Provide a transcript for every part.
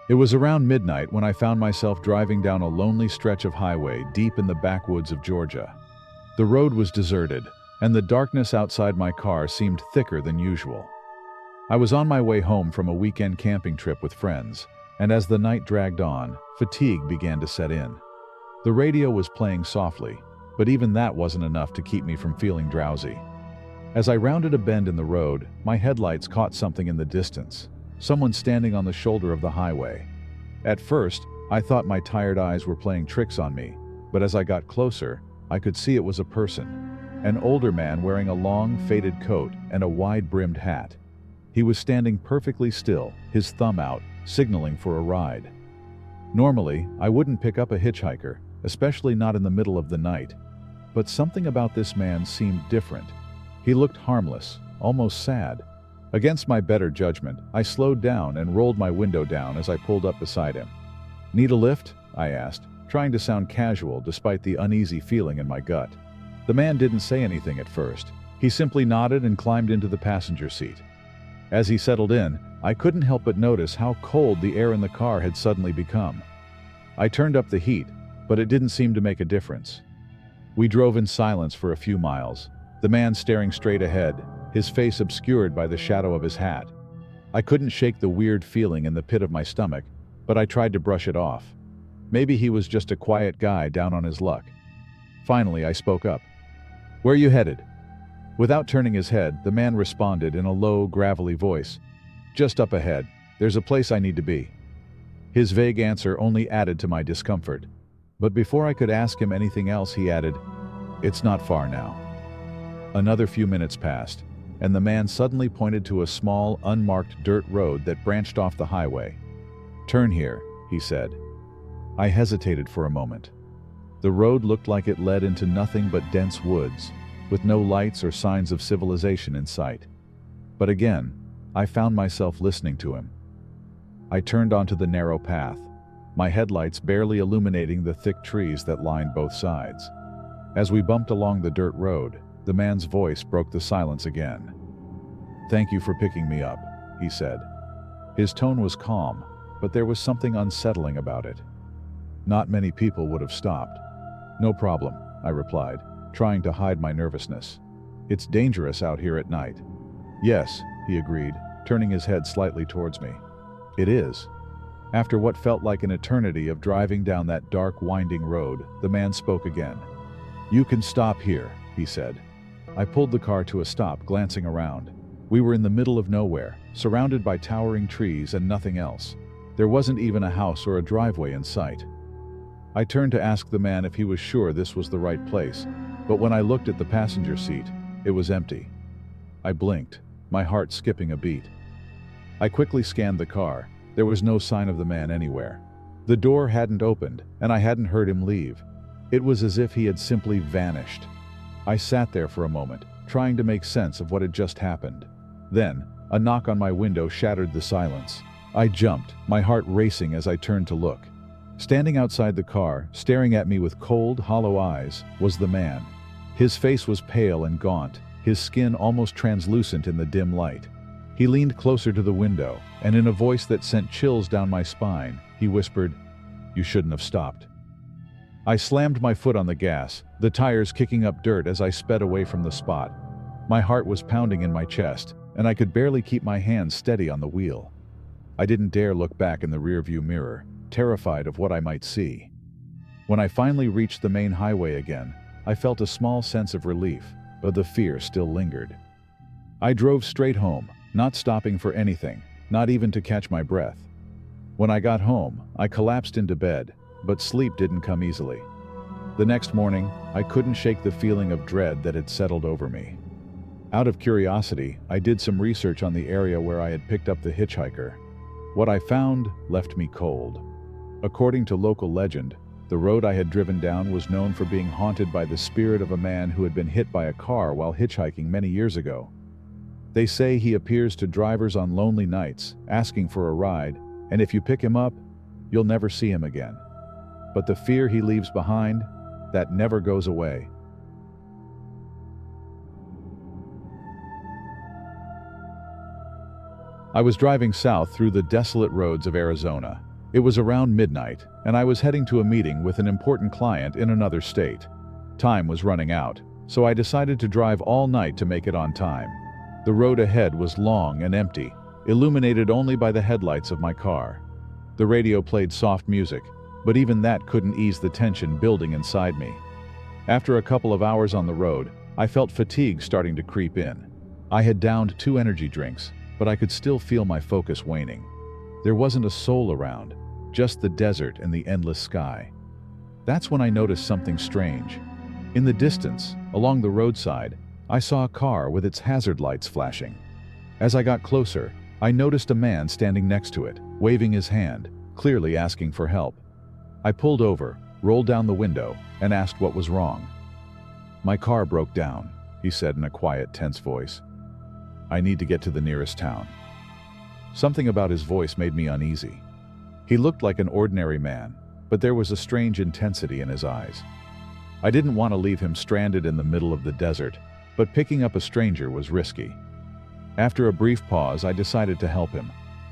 It was around midnight when I found myself driving down a lonely stretch of highway deep in the backwoods of Georgia. The road was deserted, and the darkness outside my car seemed thicker than usual. I was on my way home from a weekend camping trip with friends, and as the night dragged on, fatigue began to set in. The radio was playing softly, but even that wasn't enough to keep me from feeling drowsy. As I rounded a bend in the road, my headlights caught something in the distance, someone standing on the shoulder of the highway. At first, I thought my tired eyes were playing tricks on me, but as I got closer, I could see it was a person, an older man wearing a long, faded coat and a wide-brimmed hat. He was standing perfectly still, his thumb out, signaling for a ride. Normally, I wouldn't pick up a hitchhiker, especially not in the middle of the night. But something about this man seemed different. He looked harmless, almost sad. Against my better judgment, I slowed down and rolled my window down as I pulled up beside him. "Need a lift?" I asked, trying to sound casual despite the uneasy feeling in my gut. The man didn't say anything at first. He simply nodded and climbed into the passenger seat. As he settled in, I couldn't help but notice how cold the air in the car had suddenly become. I turned up the heat, but it didn't seem to make a difference. We drove in silence for a few miles, the man staring straight ahead, his face obscured by the shadow of his hat. I couldn't shake the weird feeling in the pit of my stomach, but I tried to brush it off. Maybe he was just a quiet guy down on his luck. Finally, I spoke up. "Where are you headed?" Without turning his head, the man responded in a low, gravelly voice. "Just up ahead. There's a place I need to be." His vague answer only added to my discomfort. But before I could ask him anything else, he added, "It's not far now." Another few minutes passed, and the man suddenly pointed to a small, unmarked dirt road that branched off the highway. "Turn here," he said. I hesitated for a moment. The road looked like it led into nothing but dense woods, with no lights or signs of civilization in sight. But again, I found myself listening to him. I turned onto the narrow path, my headlights barely illuminating the thick trees that lined both sides. As we bumped along the dirt road, the man's voice broke the silence again. "Thank you for picking me up," he said. His tone was calm, but there was something unsettling about it. Not many people would have stopped. "No problem," I replied, trying to hide my nervousness. "It's dangerous out here at night." "Yes," he agreed, turning his head slightly towards me. "It is." After what felt like an eternity of driving down that dark, winding road, the man spoke again. "You can stop here," he said. I pulled the car to a stop, glancing around. We were in the middle of nowhere, surrounded by towering trees and nothing else. There wasn't even a house or a driveway in sight. I turned to ask the man if he was sure this was the right place, but when I looked at the passenger seat, it was empty. I blinked, my heart skipping a beat. I quickly scanned the car. There was no sign of the man anywhere. The door hadn't opened, and I hadn't heard him leave. It was as if he had simply vanished. I sat there for a moment, trying to make sense of what had just happened. Then, a knock on my window shattered the silence. I jumped, my heart racing as I turned to look. Standing outside the car, staring at me with cold, hollow eyes, was the man. His face was pale and gaunt, his skin almost translucent in the dim light. He leaned closer to the window, and in a voice that sent chills down my spine, he whispered, "You shouldn't have stopped." I slammed my foot on the gas, the tires kicking up dirt as I sped away from the spot. My heart was pounding in my chest, and I could barely keep my hands steady on the wheel. I didn't dare look back in the rearview mirror, terrified of what I might see. When I finally reached the main highway again, I felt a small sense of relief, but the fear still lingered. I drove straight home, not stopping for anything, not even to catch my breath. When I got home, I collapsed into bed, but sleep didn't come easily. The next morning, I couldn't shake the feeling of dread that had settled over me. Out of curiosity, I did some research on the area where I had picked up the hitchhiker. What I found left me cold. According to local legend, the road I had driven down was known for being haunted by the spirit of a man who had been hit by a car while hitchhiking many years ago. They say he appears to drivers on lonely nights, asking for a ride, and if you pick him up, you'll never see him again. But the fear he leaves behind, that never goes away. I was driving south through the desolate roads of Arizona. It was around midnight, and I was heading to a meeting with an important client in another state. Time was running out, so I decided to drive all night to make it on time. The road ahead was long and empty, illuminated only by the headlights of my car. The radio played soft music, but even that couldn't ease the tension building inside me. After a couple of hours on the road, I felt fatigue starting to creep in. I had downed 2 energy drinks, but I could still feel my focus waning. There wasn't a soul around, just the desert and the endless sky. That's when I noticed something strange. In the distance, along the roadside, I saw a car with its hazard lights flashing. As I got closer, I noticed a man standing next to it, waving his hand, clearly asking for help. I pulled over, rolled down the window, and asked what was wrong. "My car broke down," he said in a quiet, tense voice. "I need to get to the nearest town." Something about his voice made me uneasy. He looked like an ordinary man, but there was a strange intensity in his eyes. I didn't want to leave him stranded in the middle of the desert, but picking up a stranger was risky. After a brief pause, I decided to help him.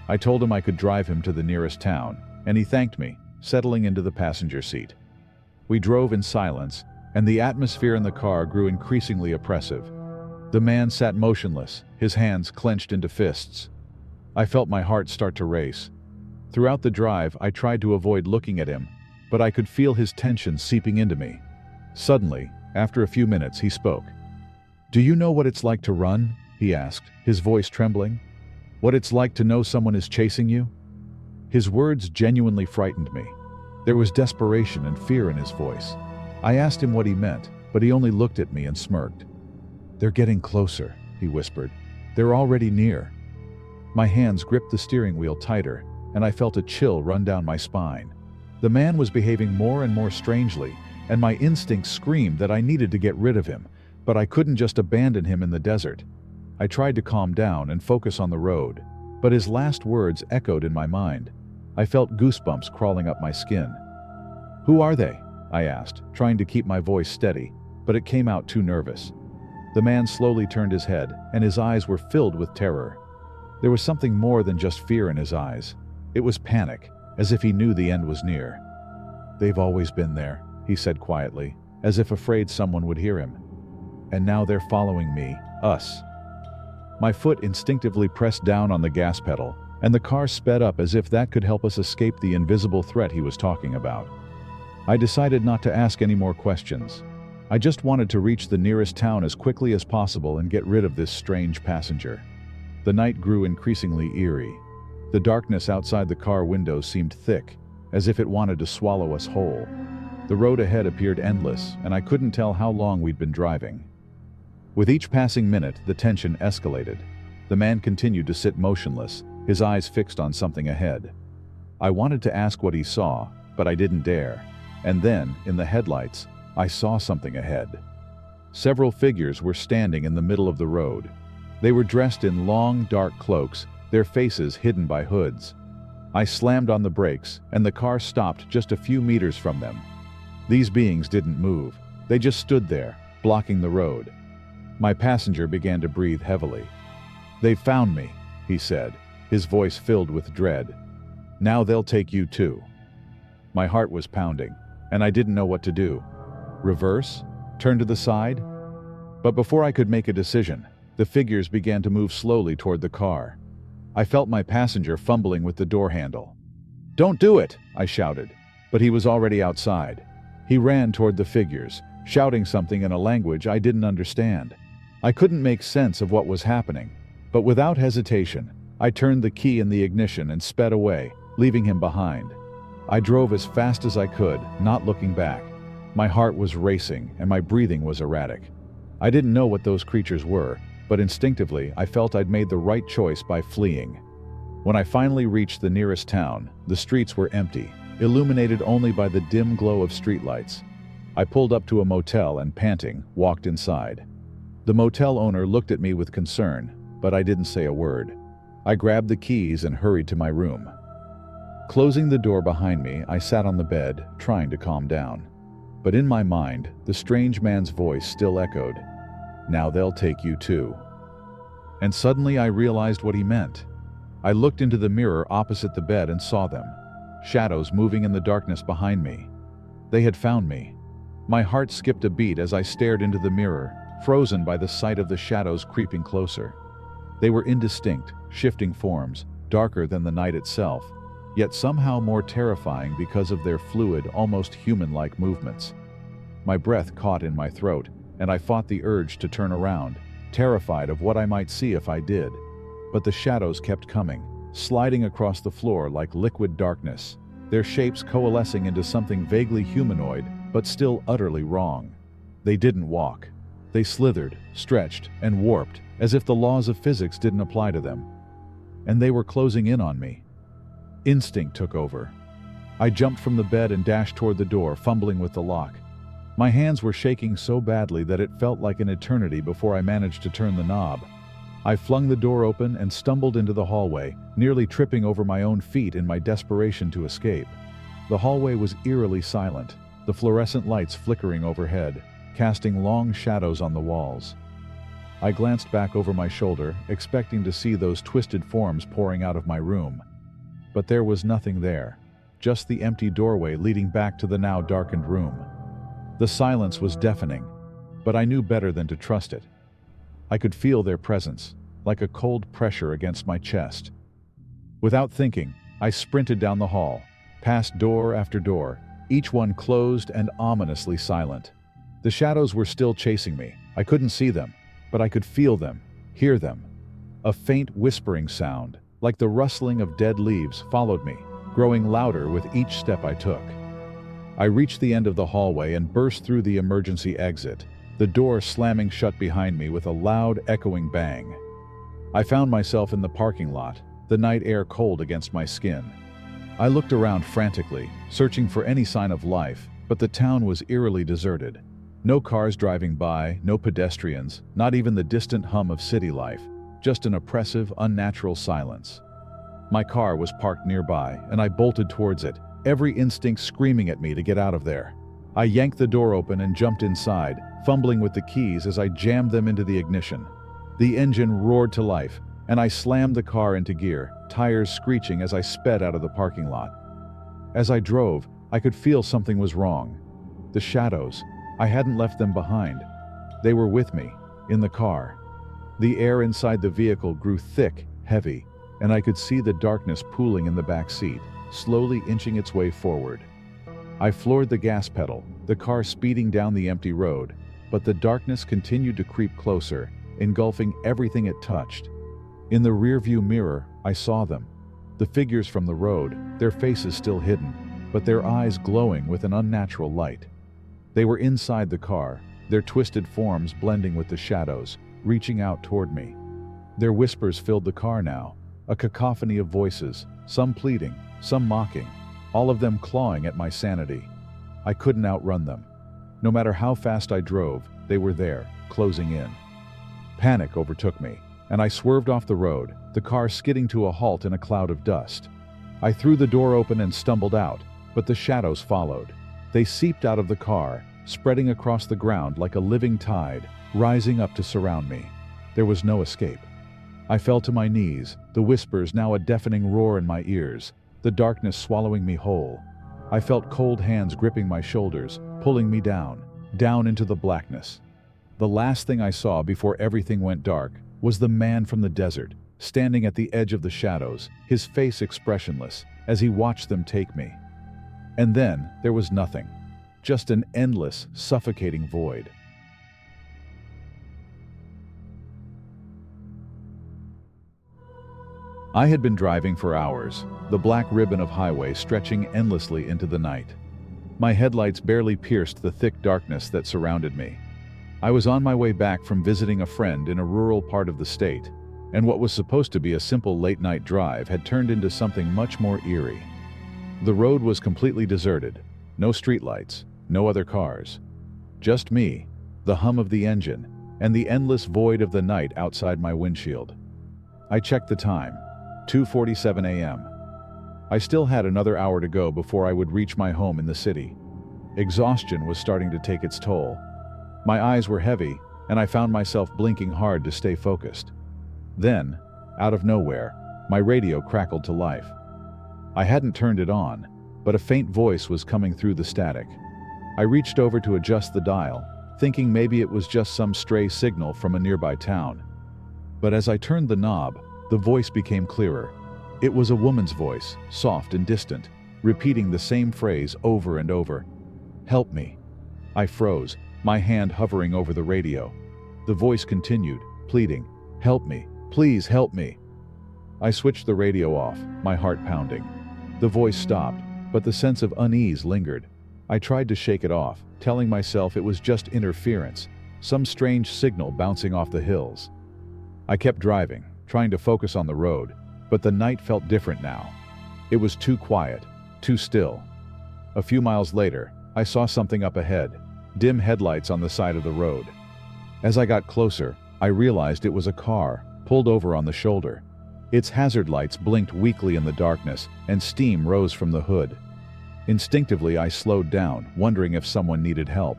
I told him I could drive him to the nearest town, and he thanked me, settling into the passenger seat. We drove in silence, and the atmosphere in the car grew increasingly oppressive. The man sat motionless, his hands clenched into fists. I felt my heart start to race. Throughout the drive, I tried to avoid looking at him, but I could feel his tension seeping into me. Suddenly, after a few minutes, he spoke. "Do you know what it's like to run?" he asked, his voice trembling. "What it's like to know someone is chasing you?" His words genuinely frightened me. There was desperation and fear in his voice. I asked him what he meant, but he only looked at me and smirked. "They're getting closer," he whispered. "They're already near." My hands gripped the steering wheel tighter, and I felt a chill run down my spine. The man was behaving more and more strangely, and my instincts screamed that I needed to get rid of him, but I couldn't just abandon him in the desert. I tried to calm down and focus on the road, but his last words echoed in my mind. I felt goosebumps crawling up my skin. "Who are they?" I asked, trying to keep my voice steady, but it came out too nervous. The man slowly turned his head, and his eyes were filled with terror. There was something more than just fear in his eyes. It was panic, as if he knew the end was near. "They've always been there," he said quietly, as if afraid someone would hear him. "And now they're following me, us." My foot instinctively pressed down on the gas pedal, and the car sped up as if that could help us escape the invisible threat he was talking about. I decided not to ask any more questions. I just wanted to reach the nearest town as quickly as possible and get rid of this strange passenger. The night grew increasingly eerie. The darkness outside the car windows seemed thick, as if it wanted to swallow us whole. The road ahead appeared endless, and I couldn't tell how long we'd been driving. With each passing minute, the tension escalated. The man continued to sit motionless, his eyes fixed on something ahead. I wanted to ask what he saw, but I didn't dare. And then, in the headlights, I saw something ahead. Several figures were standing in the middle of the road. They were dressed in long, dark cloaks, their faces hidden by hoods. I slammed on the brakes, and the car stopped just a few meters from them. These beings didn't move. They just stood there, blocking the road. My passenger began to breathe heavily. "They've found me," he said, his voice filled with dread. "Now they'll take you too." My heart was pounding, and I didn't know what to do. Reverse? Turn to the side? But before I could make a decision, the figures began to move slowly toward the car. I felt my passenger fumbling with the door handle. "Don't do it!" I shouted, but he was already outside. He ran toward the figures, shouting something in a language I didn't understand. I couldn't make sense of what was happening, but without hesitation, I turned the key in the ignition and sped away, leaving him behind. I drove as fast as I could, not looking back. My heart was racing and my breathing was erratic. I didn't know what those creatures were, but instinctively I felt I'd made the right choice by fleeing. When I finally reached the nearest town, the streets were empty, illuminated only by the dim glow of streetlights. I pulled up to a motel and, panting, walked inside. The motel owner looked at me with concern, but I didn't say a word. I grabbed the keys and hurried to my room. Closing the door behind me, I sat on the bed, trying to calm down. But in my mind, the strange man's voice still echoed, "Now they'll take you too." And suddenly I realized what he meant. I looked into the mirror opposite the bed and saw them. shadows moving in the darkness behind me. They had found me. My heart skipped a beat as I stared into the mirror, frozen by the sight of the shadows creeping closer. They were indistinct, shifting forms, darker than the night itself, yet somehow more terrifying because of their fluid, almost human-like movements. My breath caught in my throat, and I fought the urge to turn around, terrified of what I might see if I did. But the shadows kept coming, sliding across the floor like liquid darkness, their shapes coalescing into something vaguely humanoid, but still utterly wrong. They didn't walk. They slithered, stretched, and warped, as if the laws of physics didn't apply to them. And they were closing in on me. Instinct took over. I jumped from the bed and dashed toward the door, fumbling with the lock. My hands were shaking so badly that it felt like an eternity before I managed to turn the knob. I flung the door open and stumbled into the hallway, nearly tripping over my own feet in my desperation to escape. The hallway was eerily silent, the fluorescent lights flickering overhead, casting long shadows on the walls. I glanced back over my shoulder, expecting to see those twisted forms pouring out of my room. But there was nothing there, just the empty doorway leading back to the now darkened room. The silence was deafening, but I knew better than to trust it. I could feel their presence, like a cold pressure against my chest. Without thinking, I sprinted down the hall, past door after door, each one closed and ominously silent. The shadows were still chasing me. I couldn't see them, but I could feel them, hear them. A faint whispering sound, like the rustling of dead leaves, followed me, growing louder with each step I took. I reached the end of the hallway and burst through the emergency exit, the door slamming shut behind me with a loud, echoing bang. I found myself in the parking lot, the night air cold against my skin. I looked around frantically, searching for any sign of life, but the town was eerily deserted. No cars driving by, no pedestrians, not even the distant hum of city life, just an oppressive, unnatural silence. My car was parked nearby, and I bolted towards it, every instinct screaming at me to get out of there. I yanked the door open and jumped inside, fumbling with the keys as I jammed them into the ignition. The engine roared to life, and I slammed the car into gear, tires screeching as I sped out of the parking lot. As I drove, I could feel something was wrong. The shadows, I hadn't left them behind. They were with me, in the car. The air inside the vehicle grew thick, heavy, and I could see the darkness pooling in the back seat, slowly inching its way forward. I floored the gas pedal, the car speeding down the empty road, but the darkness continued to creep closer, engulfing everything it touched. In the rearview mirror, I saw them. The figures from the road, their faces still hidden, but their eyes glowing with an unnatural light. They were inside the car, their twisted forms blending with the shadows, reaching out toward me. Their whispers filled the car now, a cacophony of voices, some pleading, some mocking, all of them clawing at my sanity. I couldn't outrun them. No matter how fast I drove, they were there, closing in. Panic overtook me, and I swerved off the road, the car skidding to a halt in a cloud of dust. I threw the door open and stumbled out, but the shadows followed. They seeped out of the car, spreading across the ground like a living tide, rising up to surround me. There was no escape. I fell to my knees, the whispers now a deafening roar in my ears, the darkness swallowing me whole. I felt cold hands gripping my shoulders, pulling me down into the blackness. The last thing I saw before everything went dark was the man from the desert, standing at the edge of the shadows, his face expressionless, as he watched them take me. And then there was nothing, just an endless, suffocating void. I had been driving for hours, the black ribbon of highway stretching endlessly into the night. My headlights barely pierced the thick darkness that surrounded me. I was on my way back from visiting a friend in a rural part of the state, and what was supposed to be a simple late-night drive had turned into something much more eerie. The road was completely deserted, no streetlights, no other cars. Just me, the hum of the engine, and the endless void of the night outside my windshield. I checked the time, 2:47 a.m. I still had another hour to go before I would reach my home in the city. Exhaustion was starting to take its toll. My eyes were heavy, and I found myself blinking hard to stay focused. Then, out of nowhere, my radio crackled to life. I hadn't turned it on, but a faint voice was coming through the static. I reached over to adjust the dial, thinking maybe it was just some stray signal from a nearby town. But as I turned the knob, the voice became clearer. It was a woman's voice, soft and distant, repeating the same phrase over and over. "Help me." I froze, my hand hovering over the radio. The voice continued, pleading, "Help me, please help me." I switched the radio off, my heart pounding. The voice stopped, but the sense of unease lingered. I tried to shake it off, telling myself it was just interference, some strange signal bouncing off the hills. I kept driving, trying to focus on the road, but the night felt different now. It was too quiet, too still. A few miles later, I saw something up ahead, dim headlights on the side of the road. As I got closer, I realized it was a car, pulled over on the shoulder. Its hazard lights blinked weakly in the darkness, and steam rose from the hood. Instinctively, I slowed down, wondering if someone needed help.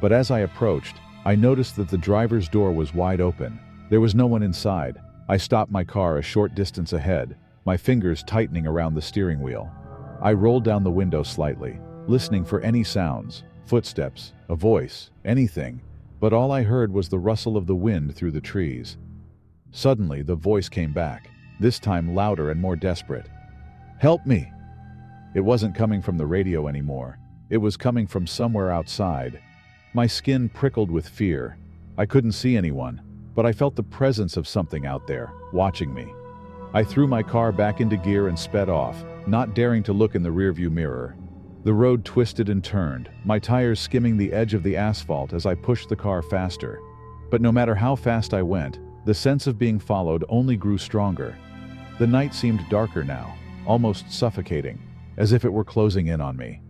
But as I approached, I noticed that the driver's door was wide open. There was no one inside. I stopped my car a short distance ahead, my fingers tightening around the steering wheel. I rolled down the window slightly, listening for any sounds, footsteps, a voice, anything, but all I heard was the rustle of the wind through the trees. Suddenly, the voice came back, this time louder and more desperate. "Help me!" It wasn't coming from the radio anymore. It was coming from somewhere outside. My skin prickled with fear. I couldn't see anyone, but I felt the presence of something out there, watching me. I threw my car back into gear and sped off, not daring to look in the rearview mirror. The road twisted and turned, my tires skimming the edge of the asphalt as I pushed the car faster. But no matter how fast I went, the sense of being followed only grew stronger. The night seemed darker now, almost suffocating, as if it were closing in on me.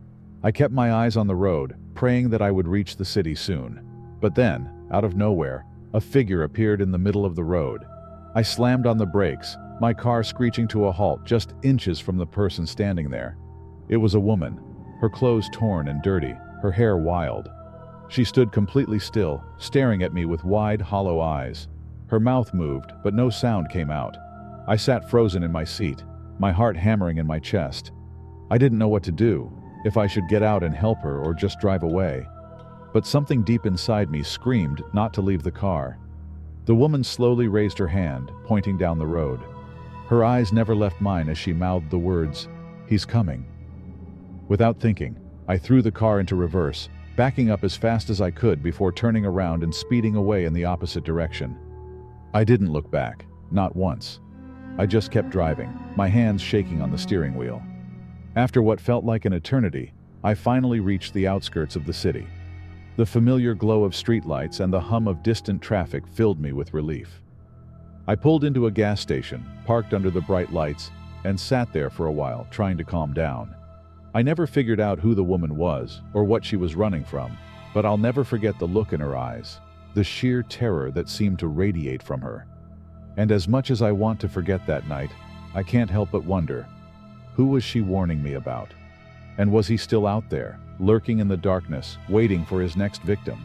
I kept my eyes on the road, praying that I would reach the city soon. But then, out of nowhere, a figure appeared in the middle of the road. I slammed on the brakes, my car screeching to a halt just inches from the person standing there. It was a woman, her clothes torn and dirty, her hair wild. She stood completely still, staring at me with wide, hollow eyes. Her mouth moved, but no sound came out. I sat frozen in my seat, my heart hammering in my chest. I didn't know what to do, if I should get out and help her or just drive away. But something deep inside me screamed not to leave the car. The woman slowly raised her hand, pointing down the road. Her eyes never left mine as she mouthed the words, "He's coming." Without thinking, I threw the car into reverse, backing up as fast as I could before turning around and speeding away in the opposite direction. I didn't look back, not once. I just kept driving, my hands shaking on the steering wheel. After what felt like an eternity, I finally reached the outskirts of the city. The familiar glow of streetlights and the hum of distant traffic filled me with relief. I pulled into a gas station, parked under the bright lights, and sat there for a while, trying to calm down. I never figured out who the woman was or what she was running from, but I'll never forget the look in her eyes, the sheer terror that seemed to radiate from her. And as much as I want to forget that night, I can't help but wonder, who was she warning me about? And was he still out there, lurking in the darkness, waiting for his next victim?